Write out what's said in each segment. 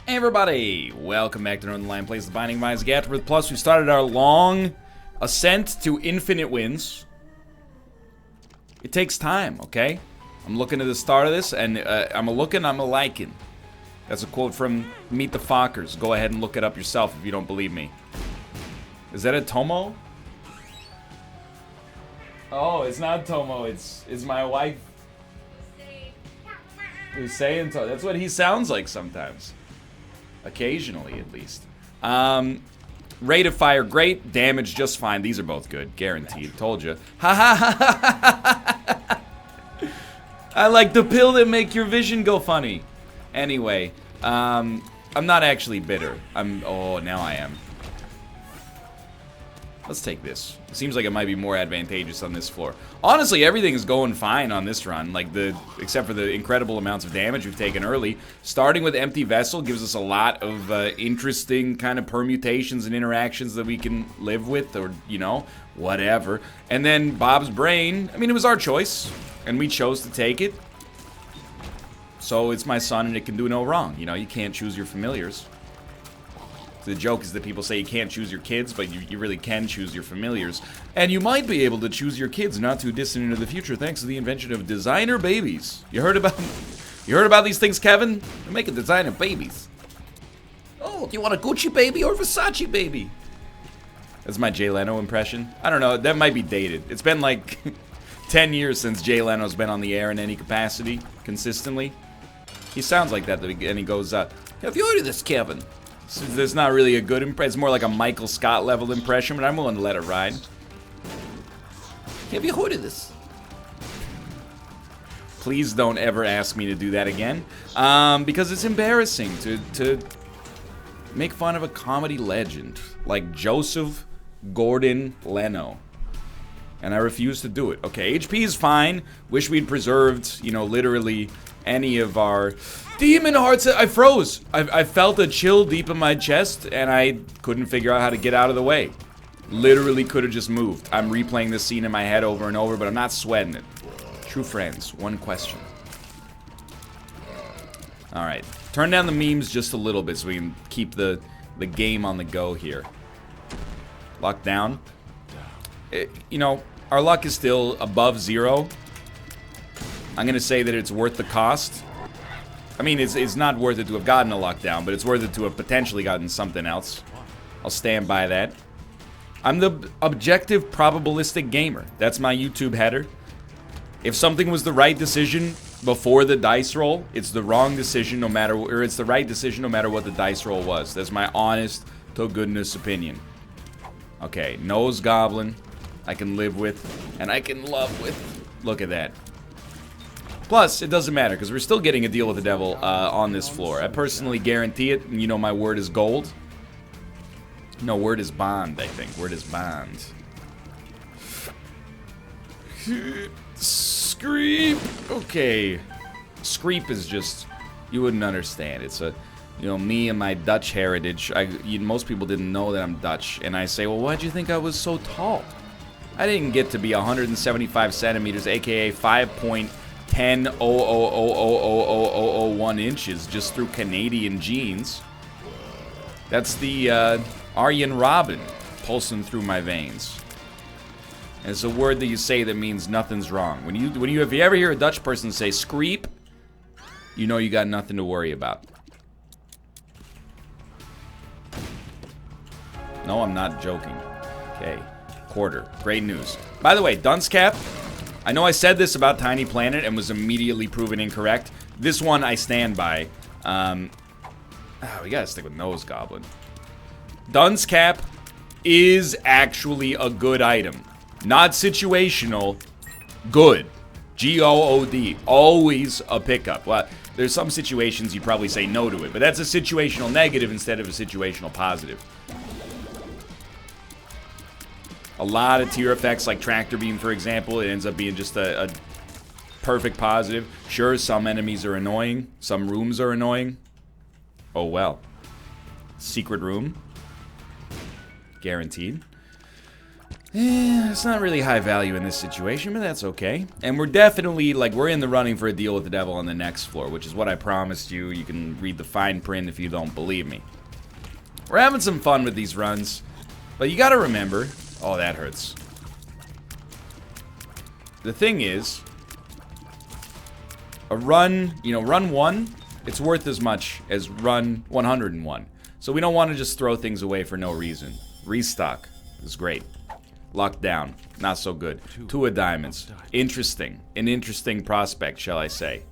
Hey everybody, welcome back to Northernlion Plays the Binding of Isaac AFTERBIRTH Plus. We started our long ascent to infinite wins. It takes time, okay? I'm looking at the start of this, and I'm a liking. That's a quote from Meet the Fockers. Go ahead and look it up yourself if you don't believe me. Is that a Tomo? Oh, it's not Tomo, it's my wife. Who's saying Tomo? That's what he sounds like sometimes. Occasionally, at least. Rate of fire, great. Damage, just fine. These are both good. Guaranteed. Told you. Ha ha ha ha. I like the pill that make your vision go funny. Anyway, I'm not actually bitter. Oh, now I am. Let's take this. It seems like it might be more advantageous on this floor. Honestly, everything is going fine on this run, except for the incredible amounts of damage we've taken early. Starting with Empty Vessel gives us a lot of interesting kind of permutations and interactions that we can live with, or, you know, whatever. And then Bob's Brain, I mean, it was our choice, and we chose to take it. So it's my son, and it can do no wrong. You know, you can't choose your familiars. The joke is that people say you can't choose your kids, but you really can choose your familiars. And you might be able to choose your kids not too distant into the future thanks to the invention of designer babies. You heard about these things, Kevin? They're making designer babies. Oh, do you want a Gucci baby or a Versace baby? That's my Jay Leno impression. I don't know, that might be dated. It's been like 10 years since Jay Leno's been on the air in any capacity, consistently. He sounds like that, and he goes, have you heard of this, Kevin? So there's not really a good impression. It's more like a Michael Scott level impression, but I'm willing to let it ride. Have you heard of this? Please don't ever ask me to do that again, because it's embarrassing to make fun of a comedy legend like Joseph Gordon-Leno. And I refuse to do it. Okay, HP is fine. Wish we'd preserved, you know, literally any of our demon hearts. I froze. I felt a chill deep in my chest, and I couldn't figure out how to get out of the way. Literally could have just moved. I'm replaying this scene in my head over and over, but I'm not sweating it. True friends, one question. Alright, turn down the memes just a little bit so we can keep the game on the go here. Lock down. You know, our luck is still above 0. I'm gonna say that it's worth the cost. I mean, it's not worth it to have gotten a lockdown, but it's worth it to have potentially gotten something else. I'll stand by that. I'm the objective probabilistic gamer. That's my YouTube header. If something was the right decision before the dice roll, it's the wrong decision no matter, or it's the right decision no matter what the dice roll was. That's my honest to goodness opinion. Okay, nose goblin, I can live with, and I can love with. Look at that. Plus, it doesn't matter, because we're still getting a deal with the devil on this floor. I personally guarantee it, and you know my word is gold. No, word is bond, I think. Word is bond. Screep! Okay. Screep is just... You wouldn't understand. It's a... You know, me and my Dutch heritage. Most people didn't know that I'm Dutch. And I say, well, why'd you think I was so tall? I didn't get to be 175 centimeters, a.k.a. 5.10000001 inches just through Canadian genes. That's the Aryan Robin pulsing through my veins. And it's a word that you say that means nothing's wrong. If you ever hear a Dutch person say "screep," you know you got nothing to worry about. No, I'm not joking. Okay, quarter. Great news. By the way, dunce cap. I know I said this about Tiny Planet and was immediately proven incorrect. This one I stand by. We gotta stick with Nose Goblin. Dunce Cap is actually a good item. Not situational. Good. G-O-O-D. Always a pickup. Well, there's some situations you probably say no to it, but that's a situational negative instead of a situational positive. A lot of tier effects like Tractor Beam, for example, it ends up being just a perfect positive. Sure, some enemies are annoying. Some rooms are annoying. Oh well. Secret room. Guaranteed. It's not really high value in this situation, but that's okay. And we're definitely, like, we're in the running for a deal with the devil on the next floor, which is what I promised you. You can read the fine print if you don't believe me. We're having some fun with these runs, but you gotta remember... Oh, that hurts. The thing is, a run, you know, run 1, it's worth as much as run 101. So we don't want to just throw things away for no reason. Restock is great. Locked down, not so good. 2 of diamonds. Interesting. An interesting prospect, shall I say.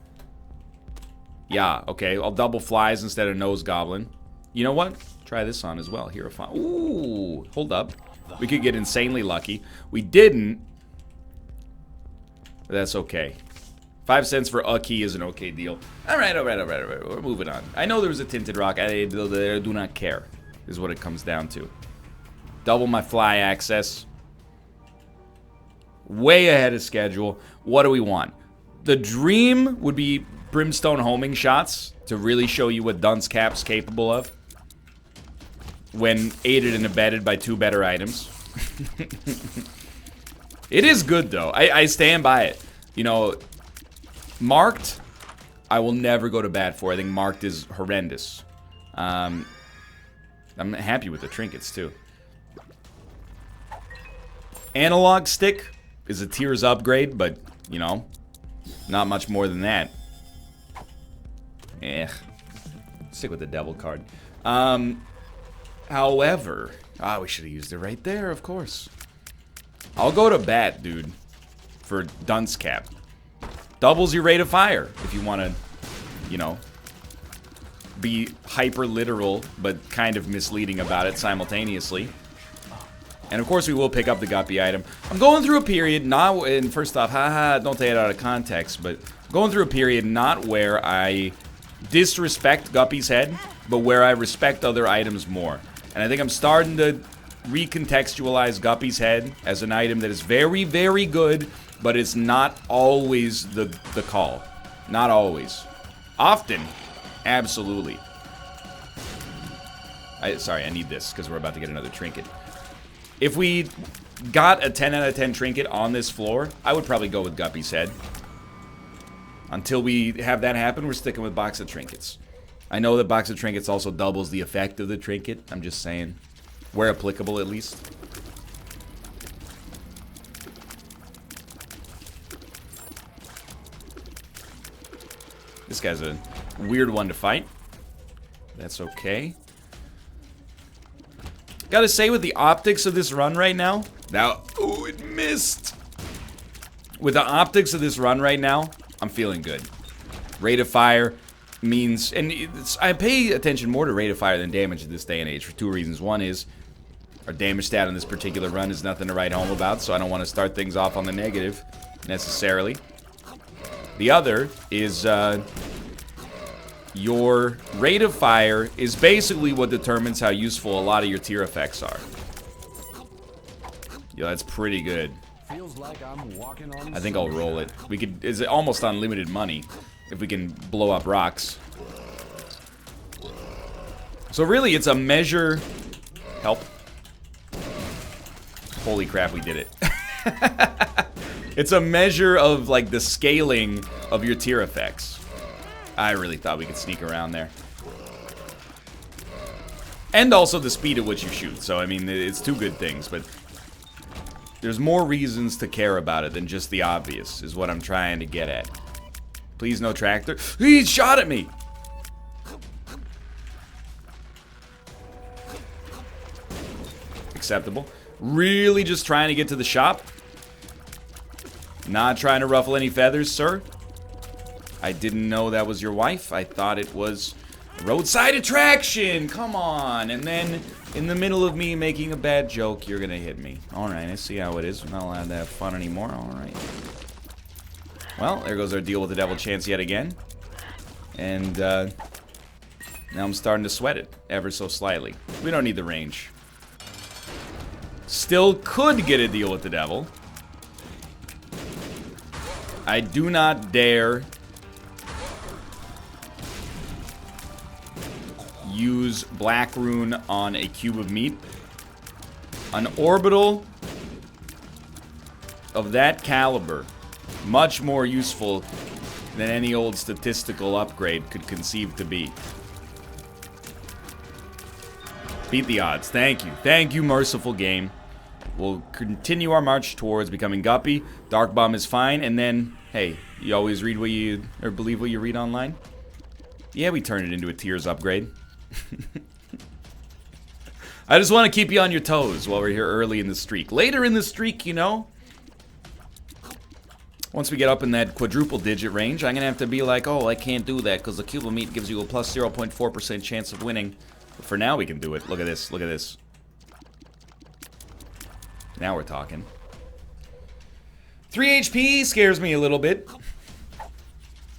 Yeah, okay, I'll double flies instead of nose goblin. You know what? Try this on as well. Here, ooh, hold up. We could get insanely lucky. We didn't. But that's okay. 5 cents for a key is an okay deal. Alright. We're moving on. I know there was a tinted rock. I do not care, is what it comes down to. Double my fly access. Way ahead of schedule. What do we want? The dream would be brimstone homing shots to really show you what Dunce Cap's capable of. When aided and abetted by 2 better items. It is good, though. I stand by it. You know, marked, I will never go to bat for. I think marked is horrendous. I'm happy with the trinkets, too. Analog stick is a tiers upgrade, but, you know, not much more than that. Stick with the devil card. However, we should have used it right there, of course. I'll go to bat, dude, for Dunce Cap. Doubles your rate of fire if you want to, you know, be hyper literal but kind of misleading about it simultaneously. And of course we will pick up the guppy item. I'm going through a period, not, and first off, haha, don't take it out of context, but going through a period not where I disrespect Guppy's head, but where I respect other items more. And I think I'm starting to recontextualize Guppy's head as an item that is very, very good, but it's not always the call. Not always. Often, absolutely. Sorry, I need this because we're about to get another trinket. If we got a 10 out of 10 trinket on this floor, I would probably go with Guppy's head. Until we have that happen, we're sticking with box of trinkets. I know that box of trinkets also doubles the effect of the trinket. I'm just saying. Where applicable, at least. This guy's a weird one to fight. That's okay. Gotta say, with the optics of this run right now... ooh, it missed! With the optics of this run right now, I'm feeling good. Rate of fire means... And I pay attention more to rate of fire than damage in this day and age for 2 reasons. One is, our damage stat on this particular run is nothing to write home about, so I don't want to start things off on the negative, necessarily. The other is, your rate of fire is basically what determines how useful a lot of your tier effects are. Yo, that's pretty good. Feels like I'm walking on I think I'll roll it. We could... It's almost unlimited money if we can blow up rocks. So really, it's a measure... Help. Holy crap, we did it. It's a measure of, like, the scaling of your tier effects. I really thought we could sneak around there. And also the speed at which you shoot. So, I mean, it's 2 good things, but... There's more reasons to care about it than just the obvious, is what I'm trying to get at. Please, no tractor. He shot at me! Acceptable. Really just trying to get to the shop? Not trying to ruffle any feathers, sir? I didn't know that was your wife. I thought it was a roadside attraction. Come on. And then, in the middle of me making a bad joke, you're gonna hit me. Alright, I see how it is. We're not allowed to have fun anymore. Alright. Well, there goes our deal with the devil chance yet again. And, now I'm starting to sweat it, ever so slightly. We don't need the range. Still could get a deal with the devil. I do not dare use Black Rune on a cube of meat. An orbital of that caliber, much more useful than any old statistical upgrade could conceive to be. Beat the odds. Thank you. Thank you, merciful game. We'll continue our march towards becoming Guppy. Dark Bomb is fine, and then, hey, you always read what you, or believe what you read online? Yeah, we turn it into a tiers upgrade. I just want to keep you on your toes while we're here early in the streak. Later in the streak, you know, once we get up in that quadruple digit range, I'm going to have to be like, oh, I can't do that because the cube of meat gives you a plus 0.4% chance of winning. But for now, we can do it. Look at this. Look at this. Now we're talking. 3 HP scares me a little bit.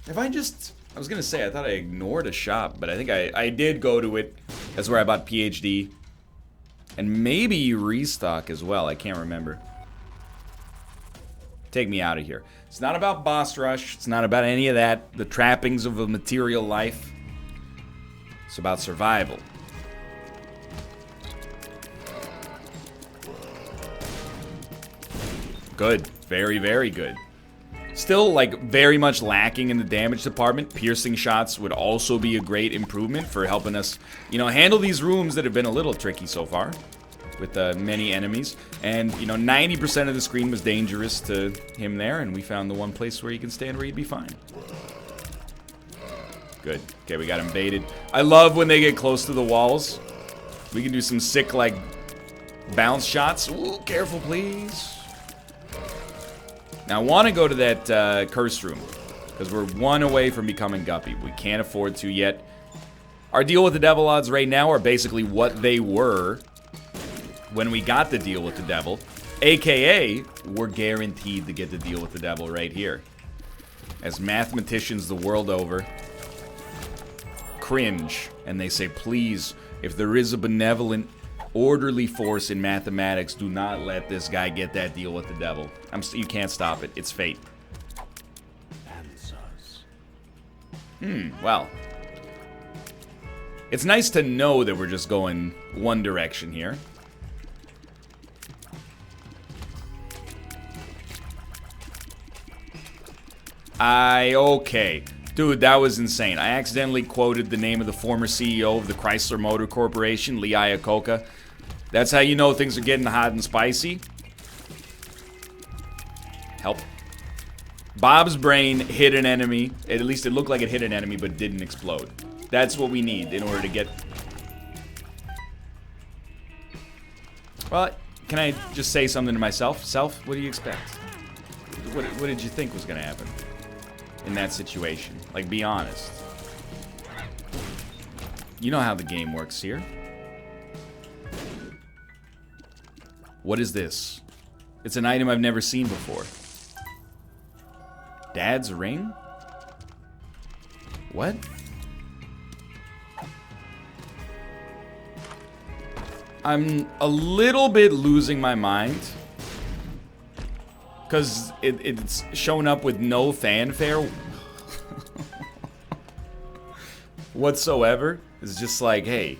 If I was going to say, I thought I ignored a shop, but I think I did go to it. That's where I bought PhD. And maybe restock as well. I can't remember. Take me out of here. It's not about boss rush. It's not about any of that. The trappings of a material life. It's about survival. Good. Very, very good. Still, like, very much lacking in the damage department. Piercing shots would also be a great improvement for helping us, you know, handle these rooms that have been a little tricky so far with many enemies. And, you know, 90% of the screen was dangerous to him there, and we found the one place where he can stand where he'd be fine. Good. Okay, we got him baited. I love when they get close to the walls. We can do some sick, like, bounce shots. Ooh, careful, please. Now, I want to go to that curse room, because we're one away from becoming Guppy. We can't afford to yet. Our deal with the devil odds right now are basically what they were when we got the deal with the devil. AKA, we're guaranteed to get the deal with the devil right here. As mathematicians the world over cringe, and they say, please, if there is a benevolent, orderly force in mathematics, do not let this guy get that deal with the devil. You can't stop it. It's fate. Well. It's nice to know that we're just going one direction here. Okay. Dude, that was insane. I accidentally quoted the name of the former CEO of the Chrysler Motor Corporation, Lee Iacocca. That's how you know things are getting hot and spicy. Help. Bob's brain hit an enemy. At least it looked like it hit an enemy, but didn't explode. That's what we need in order to get... Well, can I just say something to myself? Self, what do you expect? What did you think was going to happen in that situation? Like, be honest. You know how the game works here. What is this? It's an item I've never seen before. Dad's ring? What? I'm a little bit losing my mind. Because it's shown up with no fanfare whatsoever. It's just like, hey.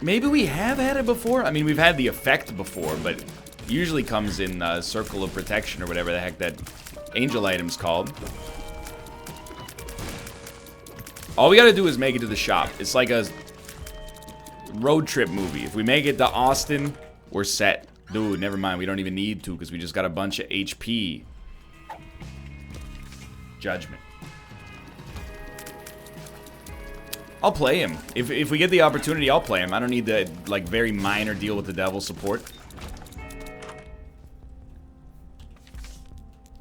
Maybe we have had it before? I mean, we've had the effect before, but it usually comes in Circle of Protection or whatever the heck that angel item's called. All we gotta do is make it to the shop. It's like a road trip movie. If we make it to Austin, we're set. Dude, never mind. We don't even need to because we just got a bunch of HP. Judgment. I'll play him. If we get the opportunity, I'll play him. I don't need the, like, very minor deal with the devil support.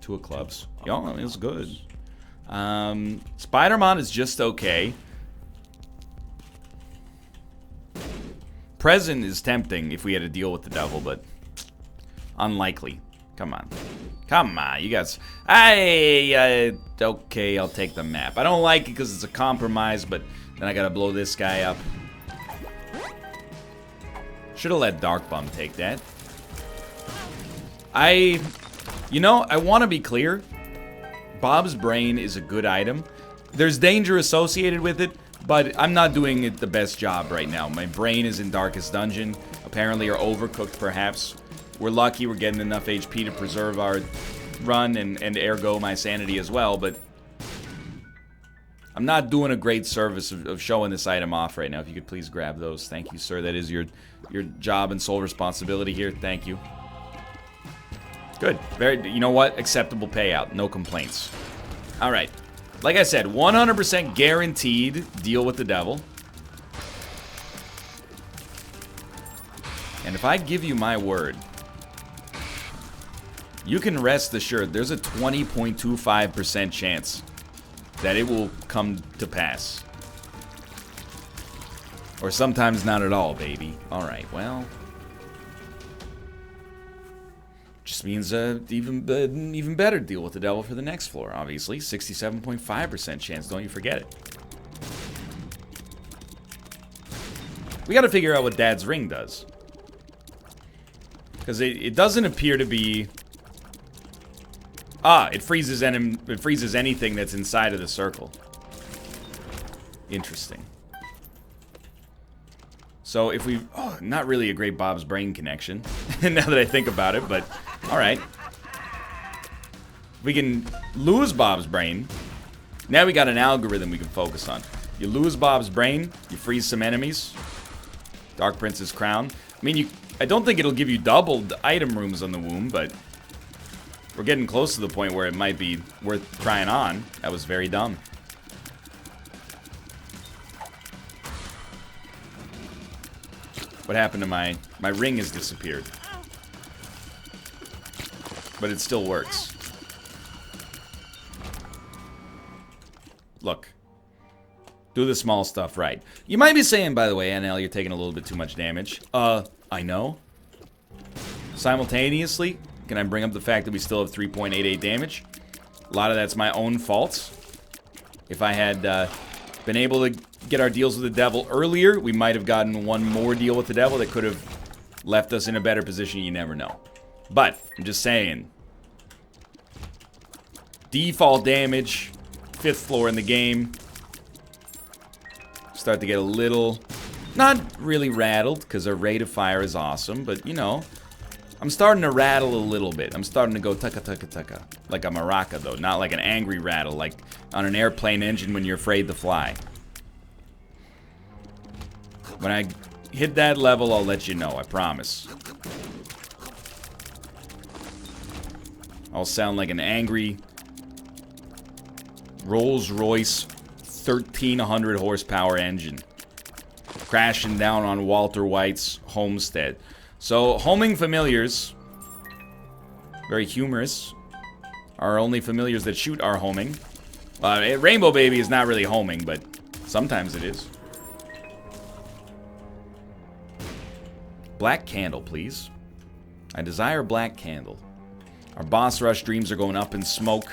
2 of clubs. Y'all, I mean, it's good. Spider-Man is just okay. Present is tempting if we had to deal with the devil, but unlikely. Come on. Come on, you guys. Okay, I'll take the map. I don't like it because it's a compromise, but then I gotta blow this guy up. Should've let Dark Bum take that. You know, I want to be clear. Bob's brain is a good item. There's danger associated with it, But I'm not doing it the best job right now. My brain is in Darkest Dungeon. Apparently, or overcooked, perhaps. We're lucky we're getting enough HP to preserve our run and ergo my sanity as well, but I'm not doing a great service of showing this item off right now. If you could please grab those. Thank you, sir. That is your job and sole responsibility here. Thank you. Good. Very, you know what? Acceptable payout. No complaints. All right. Like I said, 100% guaranteed deal with the devil. And if I give you my word, you can rest assured there's a 20.25% chance that it will come to pass. Or sometimes not at all, baby. Alright, well. Just means even better deal with the devil for the next floor, obviously. 67.5% chance, don't you forget it. We gotta figure out what Dad's ring does. Because it doesn't appear to be... Ah, it freezes anything that's inside of the circle. Interesting. So if we... Oh, not really a great Bob's brain connection. Now that I think about it, but... Alright. We can lose Bob's brain. Now we got an algorithm we can focus on. You lose Bob's brain, you freeze some enemies. Dark Prince's crown. I mean, I don't think it'll give you doubled item rooms on the womb, but... We're getting close to the point where it might be worth trying on. That was very dumb. What happened to my ring has disappeared. But it still works. Look. Do the small stuff right. You might be saying, by the way, NL, you're taking a little bit too much damage. I know. Simultaneously... Can I bring up the fact that we still have 3.88 damage? A lot of that's my own fault. If I had been able to get our deals with the devil earlier, we might have gotten one more deal with the devil that could have left us in a better position. You never know. But, I'm just saying. Default damage. 5th floor in the game. Start to get a little... Not really rattled, because our rate of fire is awesome, but, you know... I'm starting to rattle a little bit. I'm starting to go tucka. Like a maraca, though. Not like an angry rattle, like on an airplane engine when you're afraid to fly. When I hit that level, I'll let you know, I promise. I'll sound like an angry Rolls-Royce 1300 horsepower engine. Crashing down on Walter White's homestead. So, homing familiars, very humorous, are only familiars that shoot are homing. Rainbow Baby is not really homing, but sometimes it is. Black candle, please. I desire black candle. Our boss rush dreams are going up in smoke.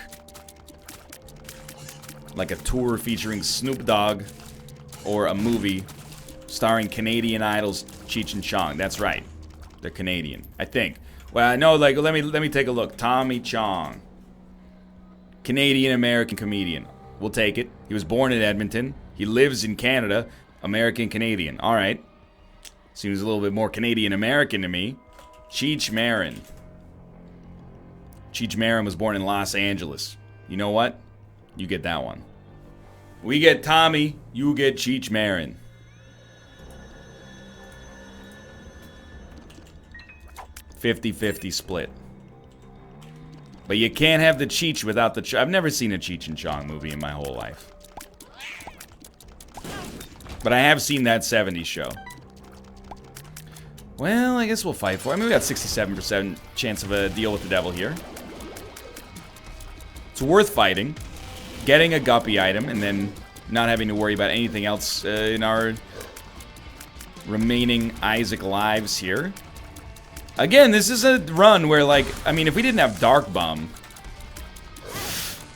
Like a tour featuring Snoop Dogg, or a movie starring Canadian idols Cheech and Chong. That's right. They're Canadian, I think. Well, no, like let me take a look. Tommy Chong, Canadian-American comedian. We'll take it. He was born in Edmonton. He lives in Canada. American-Canadian. All right. Seems a little bit more Canadian-American to me. Cheech Marin. Cheech Marin was born in Los Angeles. You know what? You get that one. We get Tommy. You get Cheech Marin. 50-50 split. But you can't have the Cheech without the... I've never seen a Cheech and Chong movie in my whole life. But I have seen that 70s show. Well, I guess we'll fight for it. I mean, we got 67% chance of a deal with the devil here. It's worth fighting. Getting a guppy item and then not having to worry about anything else in our remaining Isaac lives here. Again, this is a run where, like, I mean, if we didn't have Dark Bomb,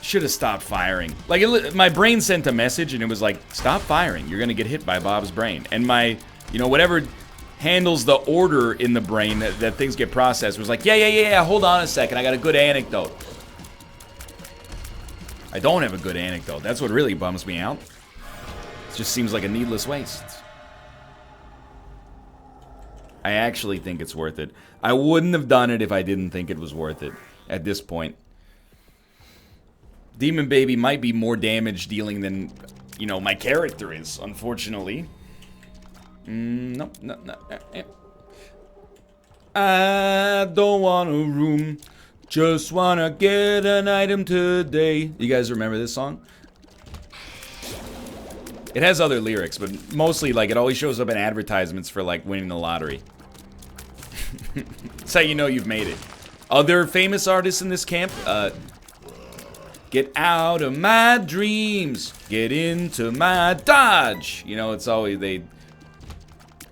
should have stopped firing. Like, my brain sent a message, and it was like, stop firing. You're going to get hit by Bob's brain. And my, you know, whatever handles the order in the brain that things get processed was like, yeah, hold on a second. I got a good anecdote. I don't have a good anecdote. That's what really bums me out. just seems like a needless waste. I actually think it's worth it. I wouldn't have done it if I didn't think it was worth it at this point. Demon Baby might be more damage dealing than, you know, my character is, unfortunately. No. I don't want a room, just wanna get an item today. You guys remember this song? It has other lyrics, but mostly, like, it always shows up in advertisements for, like, winning the lottery. That's how you know you've made it. Other famous artists in this camp, get out of my dreams, get into my Dodge. You know, it's always, they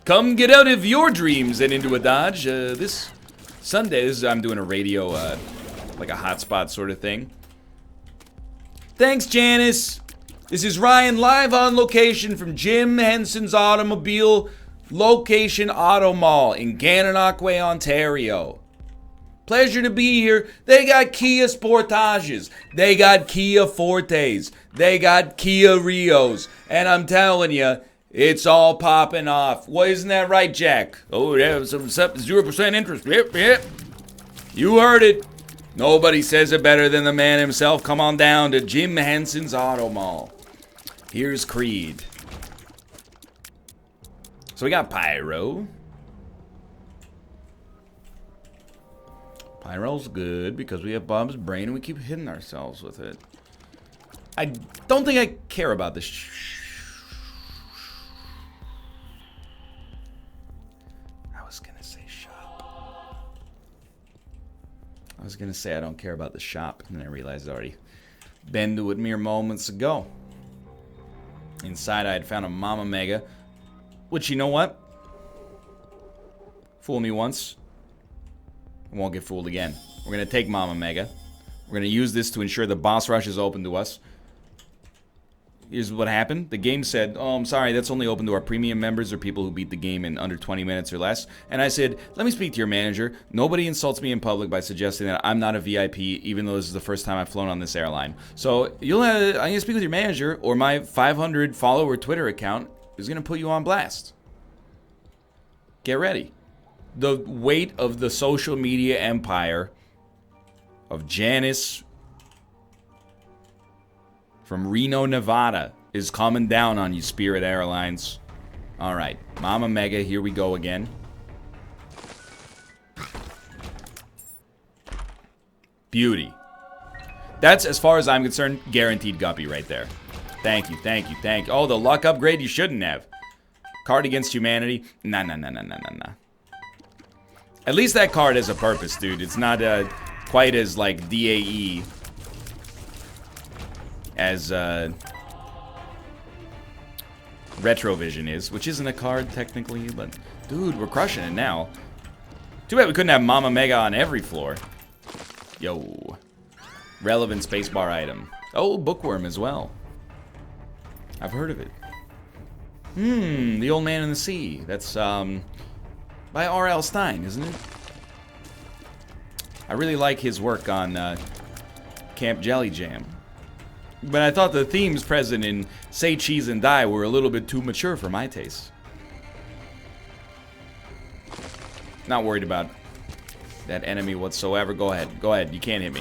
come get out of your dreams and into a Dodge. This Sunday, I'm doing a radio, like a hotspot sort of thing. Thanks, Janice. This is Ryan live on location from Jim Henson's Automobile Location Auto Mall in Gananoque, Ontario. Pleasure to be here. They got Kia Sportages. They got Kia Fortes. They got Kia Rios. And I'm telling you, it's all popping off. Well, isn't that right, Jack? Oh, yeah, some 0% interest. Yep. You heard it. Nobody says it better than the man himself. Come on down to Jim Henson's Auto Mall. Here's Creed. So we got Pyro. Pyro's good because we have Bob's brain and we keep hitting ourselves with it. I don't think I care about this. I was gonna say shop. I was gonna say I don't care about the shop, and then I realized I already been to it mere moments ago. Inside I had found a Mama Mega, which, you know what? Fool me once, I won't get fooled again. We're gonna take Mama Mega. We're gonna use this to ensure the boss rush is open to us. Here's what happened. The game said, oh, I'm sorry, that's only open to our premium members or people who beat the game in under 20 minutes or less. And I said, let me speak to your manager. Nobody insults me in public by suggesting that I'm not a VIP, even though this is the first time I've flown on this airline. So I'm gonna speak with your manager, or my 500 follower Twitter account is gonna put you on blast. Get ready. The weight of the social media empire of Janice from Reno, Nevada is coming down on you, Spirit Airlines. All right, Mama Mega, here we go again. Beauty. That's, as far as I'm concerned, guaranteed guppy right there. Thank you. Oh, the luck upgrade you shouldn't have. Card against humanity. Nah. At least that card has a purpose, dude. It's not quite as, like, DAE as Retrovision is, which isn't a card technically, but dude, we're crushing it now. Too bad we couldn't have Mama Mega on every floor. Yo. Relevant spacebar item. Oh, Bookworm as well. I've heard of it. The Old Man in the Sea. That's by R.L. Stine, isn't it? I really like his work on Camp Jelly Jam. But I thought the themes present in Say Cheese and Die were a little bit too mature for my taste. Not worried about that enemy whatsoever. Go ahead. You can't hit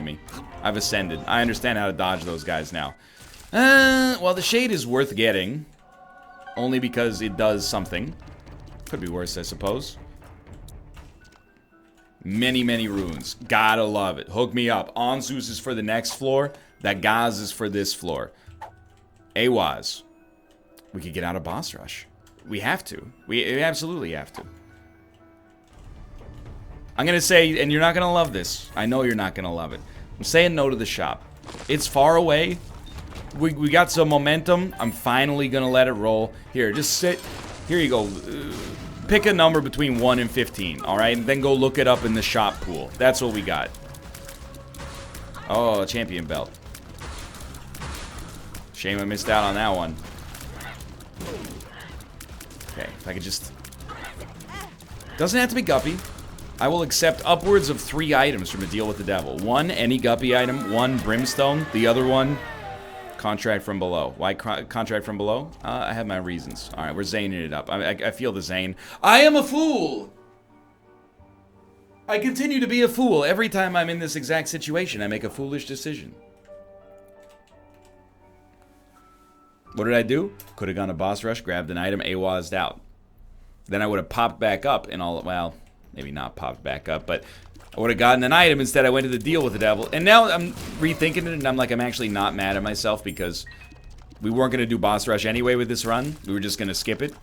me. I've ascended. I understand how to dodge those guys now. Well, the shade is worth getting. Only because it does something. Could be worse, I suppose. Many runes. Gotta love it. Hook me up. Onzus is for the next floor. That Gaz is for this floor. Awaz. We could get out of boss rush. We have to. We absolutely have to. I'm gonna say, and you're not gonna love this. I know you're not gonna love it. I'm saying no to the shop. It's far away. We got some momentum. I'm finally gonna let it roll. Here, just sit. Here you go. Pick a number between 1 and 15, alright? And then go look it up in the shop pool. That's what we got. Oh, a champion belt. Shame I missed out on that one. Okay, if I could just... Doesn't have to be Guppy. I will accept upwards of 3 items from a deal with the devil. 1, any Guppy item. 1, Brimstone. The other one, Contract from below. Why contract from below? I have my reasons. All right, we're zaning it up. I feel the zane. I am a fool! I continue to be a fool. Every time I'm in this exact situation, I make a foolish decision. What did I do? Could have gone to boss rush, grabbed an item, AWAS'd out. Then I would have popped back up and all, well, maybe not popped back up, but I would have gotten an item. Instead, I went to the deal with the devil. And now I'm rethinking it, and I'm like, I'm actually not mad at myself because we weren't going to do boss rush anyway with this run. We were just going to skip it.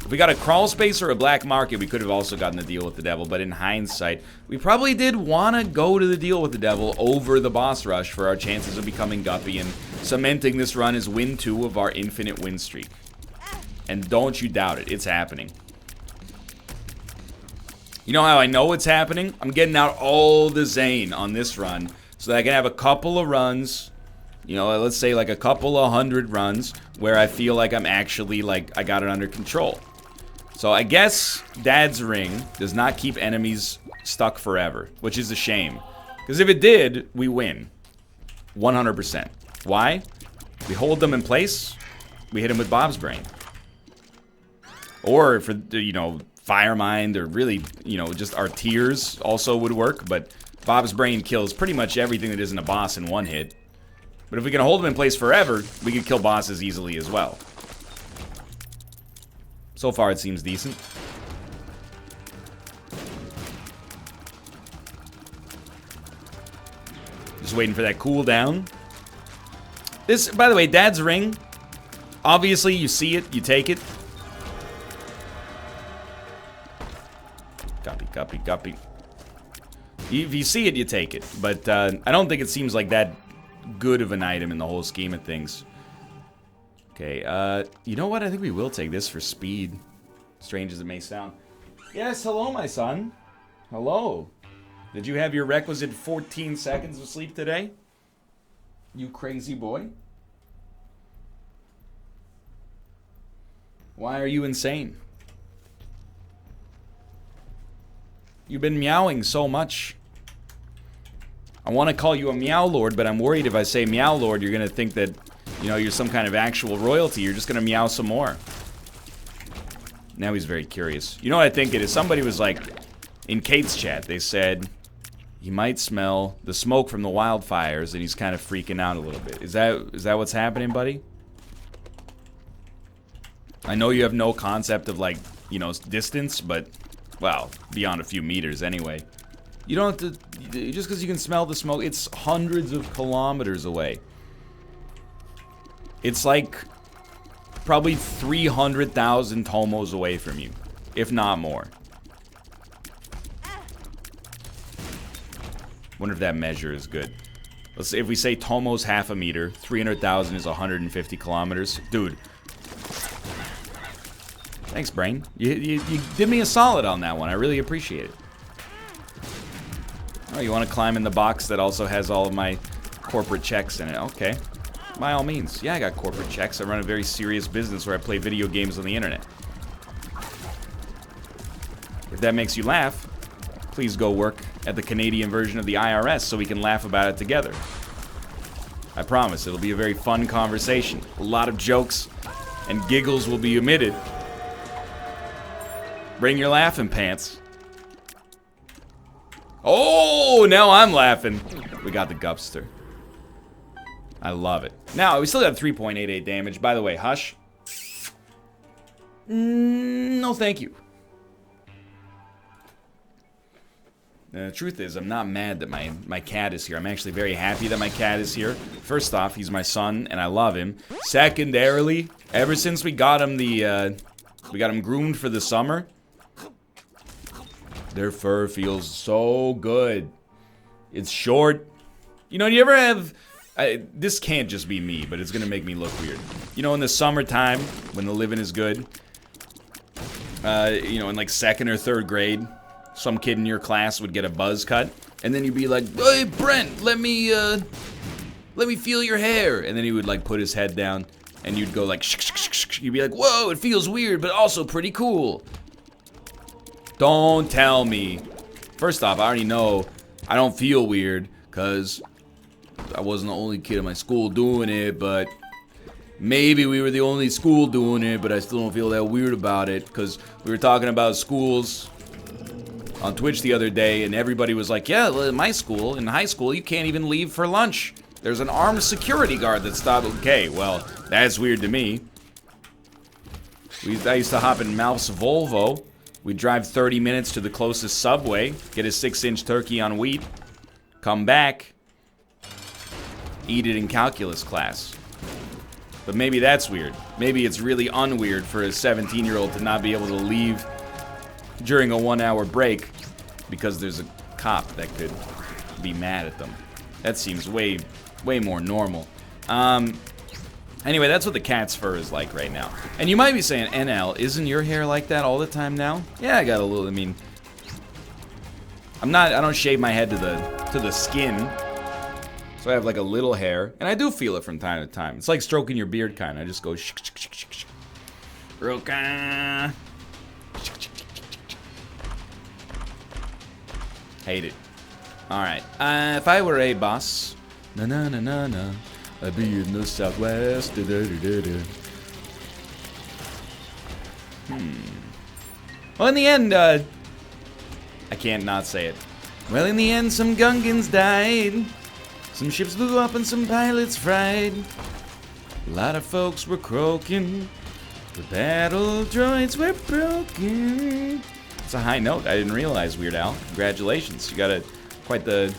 If we got a crawl space or a black market, we could have also gotten the deal with the devil. But in hindsight, we probably did want to go to the deal with the devil over the boss rush for our chances of becoming Guppy and cementing this run as win 2 of our infinite win streak. And don't you doubt it. It's happening. You know how I know it's happening? I'm getting out all the Zane on this run so that I can have a couple of runs, you know, let's say like a couple of 100 runs where I feel like I'm actually like I got it under control. So I guess Dad's Ring does not keep enemies stuck forever, which is a shame. Because if it did, we win. 100%. Why? We hold them in place, we hit them with Bob's Brain. Or for, you know, Fire Mind, or really, you know, just our tears also would work, but Bob's Brain kills pretty much everything that isn't a boss in one hit. But if we can hold them in place forever, we can kill bosses easily as well. So far, it seems decent. Just waiting for that cooldown. This, by the way, Dad's Ring. Obviously, you see it, you take it. Guppy. If you see it, you take it. But I don't think it seems like that good of an item in the whole scheme of things. Okay, you know what? I think we will take this for speed. Strange as it may sound. Yes, hello, my son. Hello. Did you have your requisite 14 seconds of sleep today? You crazy boy. Why are you insane? You've been meowing so much. I want to call you a Meow Lord, but I'm worried if I say Meow Lord, you're going to think that, you know, you're some kind of actual royalty. You're just going to meow some more. Now he's very curious. You know what I think it is? Somebody was like, in Kate's chat, they said he might smell the smoke from the wildfires, and he's kind of freaking out a little bit. Is that what's happening, buddy? I know you have no concept of, like, you know, distance, but, well, beyond a few meters anyway. You don't have to, just because you can smell the smoke, it's hundreds of kilometers away. It's like probably 300,000 tomos away from you, if not more. Wonder if that measure is good. Let's say if we say tomos half a meter, 300,000 is 150 kilometers. Dude. Thanks, Brain. You did me a solid on that one. I really appreciate it. Oh, you want to climb in the box that also has all of my corporate checks in it? Okay. By all means. Yeah, I got corporate checks. I run a very serious business where I play video games on the internet. If that makes you laugh, please go work at the Canadian version of the IRS so we can laugh about it together. I promise, it'll be a very fun conversation. A lot of jokes and giggles will be omitted. Bring your laughing pants. Oh, now I'm laughing. We got the Gupster. I love it. Now, we still got 3.88 damage. By the way, hush. No, thank you. The truth is, I'm not mad that my cat is here. I'm actually very happy that my cat is here. First off, he's my son, and I love him. Secondarily, ever since we got him we got him groomed for the summer, their fur feels so good. It's short. You know, do you ever have... this can't just be me, but it's gonna make me look weird. You know, in the summertime, when the living is good, you know, in like 2nd or 3rd grade, some kid in your class would get a buzz cut, and then you'd be like, "Hey, Brent, let me feel your hair," and then he would like put his head down, and you'd go like, shh, shh, shh, shh. You'd be like, "Whoa, it feels weird, but also pretty cool." Don't tell me. First off, I already know I don't feel weird, cause I wasn't the only kid in my school doing it, but maybe we were the only school doing it, but I still don't feel that weird about it, because we were talking about schools on Twitch the other day, and everybody was like, yeah, well, in my school, in high school, you can't even leave for lunch. There's an armed security guard that stopped. Okay, well, that's weird to me. I used to hop in Malf's Volvo. We'd drive 30 minutes to the closest Subway, get a 6-inch turkey on wheat, come back, eat it in calculus class. But maybe that's weird. Maybe it's really unweird for a 17-year-old to not be able to leave during a 1-hour break because there's a cop that could be mad at them. That seems way more normal. Anyway, that's what the cat's fur is like right now. And you might be saying, NL, isn't your hair like that all the time now? Yeah, I got a little, I mean, I don't shave my head to the skin. So I have like a little hair, and I do feel it from time to time. It's like stroking your beard kind of. I just go shik shik shik shik shik. Roka. Hate it. Alright. If I were a boss, na na na na na, I'd be in the Southwest. Da, da, da, da, da. Well, in the end, I can't not say it. Well, in the end, some Gungans died. Some ships blew up and some pilots fried. A lot of folks were croaking. The battle droids were broken. It's a high note. I didn't realize, Weird Al. Congratulations. You got quite the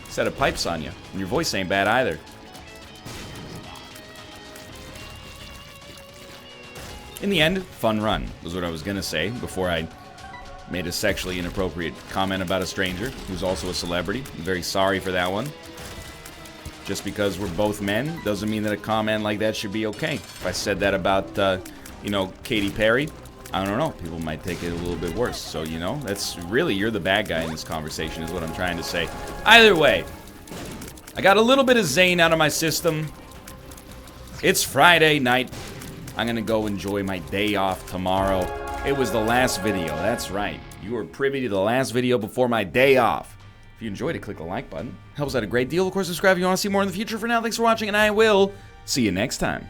set of pipes on you. And your voice ain't bad either. In the end, fun run was what I was going to say before I made a sexually inappropriate comment about a stranger who's also a celebrity. I'm very sorry for that one. Just because we're both men doesn't mean that a comment like that should be okay. If I said that about, you know, Katy Perry, I don't know. People might take it a little bit worse. So, you know, that's really, you're the bad guy in this conversation is what I'm trying to say. Either way, I got a little bit of Zane out of my system. It's Friday night. I'm going to go enjoy my day off tomorrow. It was the last video. That's right. You were privy to the last video before my day off. If you enjoyed it, click the like button. Helps out a great deal. Of course, subscribe if you want to see more in the future. For now, thanks for watching, and I will see you next time.